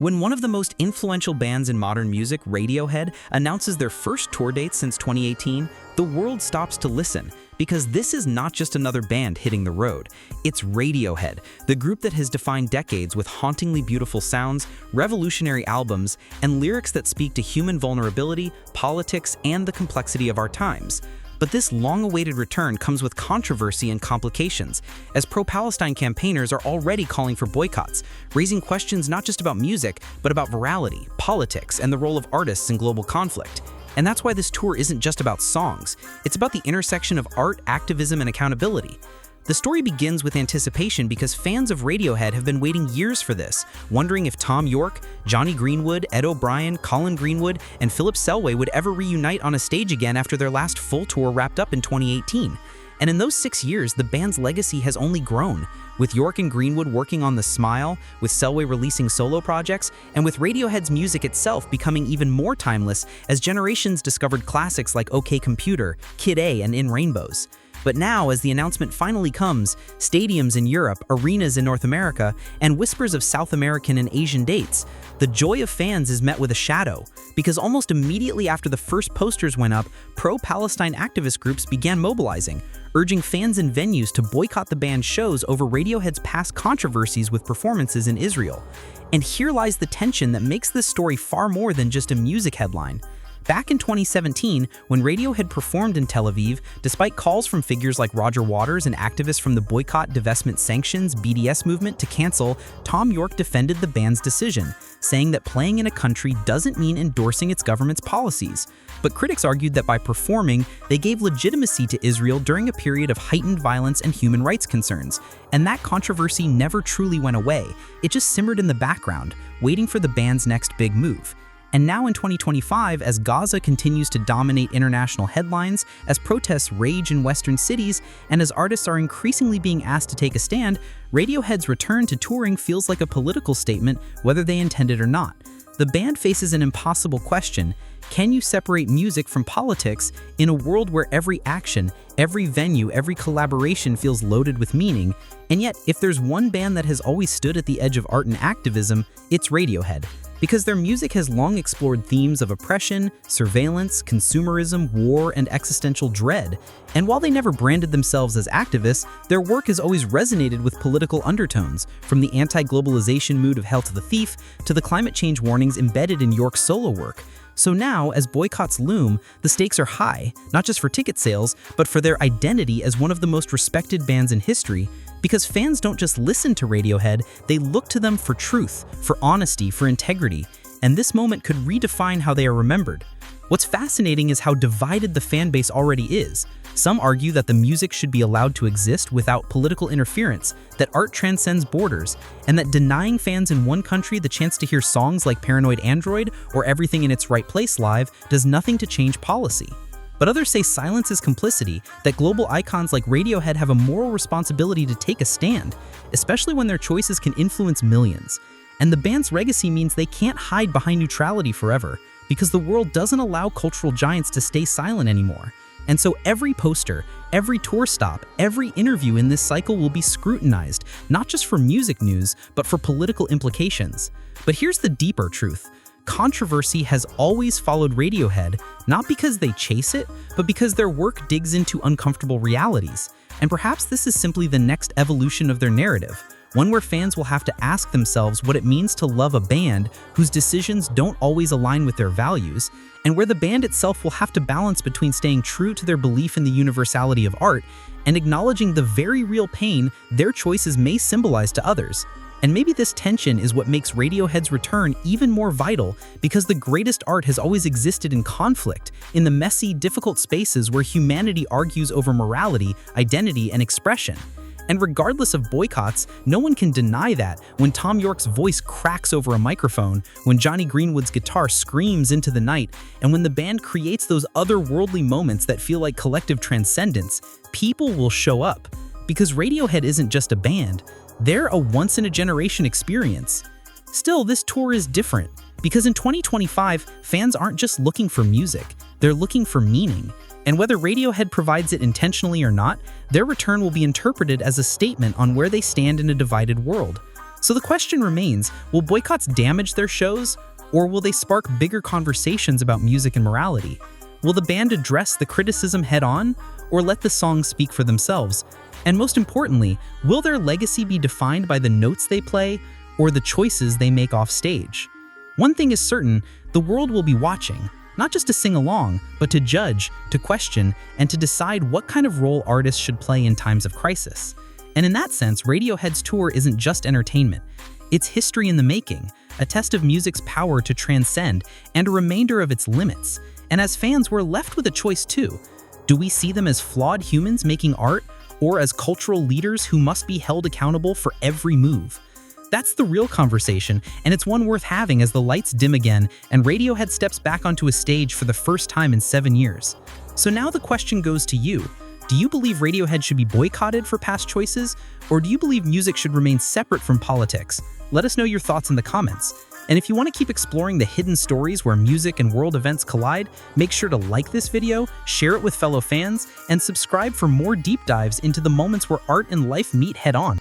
When one of the most influential bands in modern music, Radiohead, announces their first tour date since 2018, the world stops to listen, because this is not just another band hitting the road. It's Radiohead, the group that has defined decades with hauntingly beautiful sounds, revolutionary albums, and lyrics that speak to human vulnerability, politics, and the complexity of our times. But this long-awaited return comes with controversy and complications, as pro-Palestine campaigners are already calling for boycotts, raising questions not just about music, but about virality, politics, and the role of artists in global conflict. And that's why this tour isn't just about songs, it's about the intersection of art, activism, and accountability. The story begins with anticipation because fans of Radiohead have been waiting years for this, wondering if Thom Yorke, Jonny Greenwood, Ed O'Brien, Colin Greenwood, and Philip Selway would ever reunite on a stage again after their last full tour wrapped up in 2018. And in those 6 years, the band's legacy has only grown, with Yorke and Greenwood working on The Smile, with Selway releasing solo projects, and with Radiohead's music itself becoming even more timeless as generations discovered classics like OK Computer, Kid A, and In Rainbows. But now, as the announcement finally comes, stadiums in Europe, arenas in North America, and whispers of South American and Asian dates, the joy of fans is met with a shadow, because almost immediately after the first posters went up, pro-Palestine activist groups began mobilizing, urging fans and venues to boycott the band's shows over Radiohead's past controversies with performances in Israel. And here lies the tension that makes this story far more than just a music headline. Back in 2017, when Radiohead performed in Tel Aviv, despite calls from figures like Roger Waters and activists from the Boycott, Divestment, Sanctions (BDS) movement to cancel, Thom Yorke defended the band's decision, saying that playing in a country doesn't mean endorsing its government's policies. But critics argued that by performing, they gave legitimacy to Israel during a period of heightened violence and human rights concerns. And that controversy never truly went away. It just simmered in the background, waiting for the band's next big move. And now in 2025, as Gaza continues to dominate international headlines, as protests rage in Western cities, and as artists are increasingly being asked to take a stand, Radiohead's return to touring feels like a political statement, whether they intend it or not. The band faces an impossible question: can you separate music from politics in a world where every action, every venue, every collaboration feels loaded with meaning? And yet, if there's one band that has always stood at the edge of art and activism, it's Radiohead. Because their music has long explored themes of oppression, surveillance, consumerism, war, and existential dread. And while they never branded themselves as activists, their work has always resonated with political undertones, from the anti-globalization mood of Hail to the Thief to the climate change warnings embedded in Yorke's solo work. So now, as boycotts loom, the stakes are high, not just for ticket sales, but for their identity as one of the most respected bands in history. Because fans don't just listen to Radiohead, they look to them for truth, for honesty, for integrity. And this moment could redefine how they are remembered. What's fascinating is how divided the fan base already is. Some argue that the music should be allowed to exist without political interference, that art transcends borders, and that denying fans in one country the chance to hear songs like Paranoid Android or Everything in Its Right Place live does nothing to change policy. But others say silence is complicity, that global icons like Radiohead have a moral responsibility to take a stand, especially when their choices can influence millions. And the band's legacy means they can't hide behind neutrality forever, because the world doesn't allow cultural giants to stay silent anymore. And so every poster, every tour stop, every interview in this cycle will be scrutinized, not just for music news, but for political implications. But here's the deeper truth. Controversy has always followed Radiohead, not because they chase it, but because their work digs into uncomfortable realities. And perhaps this is simply the next evolution of their narrative, one where fans will have to ask themselves what it means to love a band whose decisions don't always align with their values, and where the band itself will have to balance between staying true to their belief in the universality of art and acknowledging the very real pain their choices may symbolize to others. And maybe this tension is what makes Radiohead's return even more vital, because the greatest art has always existed in conflict, in the messy, difficult spaces where humanity argues over morality, identity, and expression. And regardless of boycotts, no one can deny that when Thom Yorke's voice cracks over a microphone, when Jonny Greenwood's guitar screams into the night, and when the band creates those otherworldly moments that feel like collective transcendence, people will show up. Because Radiohead isn't just a band, they're a once-in-a-generation experience. Still, this tour is different, because in 2025, fans aren't just looking for music, they're looking for meaning. And whether Radiohead provides it intentionally or not, their return will be interpreted as a statement on where they stand in a divided world. So the question remains, will boycotts damage their shows, or will they spark bigger conversations about music and morality? Will the band address the criticism head-on, or let the songs speak for themselves? And most importantly, will their legacy be defined by the notes they play, or the choices they make off stage? One thing is certain, the world will be watching, not just to sing along, but to judge, to question, and to decide what kind of role artists should play in times of crisis. And in that sense, Radiohead's tour isn't just entertainment. It's history in the making, a test of music's power to transcend, and a remainder of its limits. And as fans, we're left with a choice too. Do we see them as flawed humans making art, or as cultural leaders who must be held accountable for every move? That's the real conversation, and it's one worth having as the lights dim again and Radiohead steps back onto a stage for the first time in 7 years. So now the question goes to you. Do you believe Radiohead should be boycotted for past choices, or do you believe music should remain separate from politics? Let us know your thoughts in the comments. And if you want to keep exploring the hidden stories where music and world events collide, make sure to like this video, share it with fellow fans, and subscribe for more deep dives into the moments where art and life meet head-on.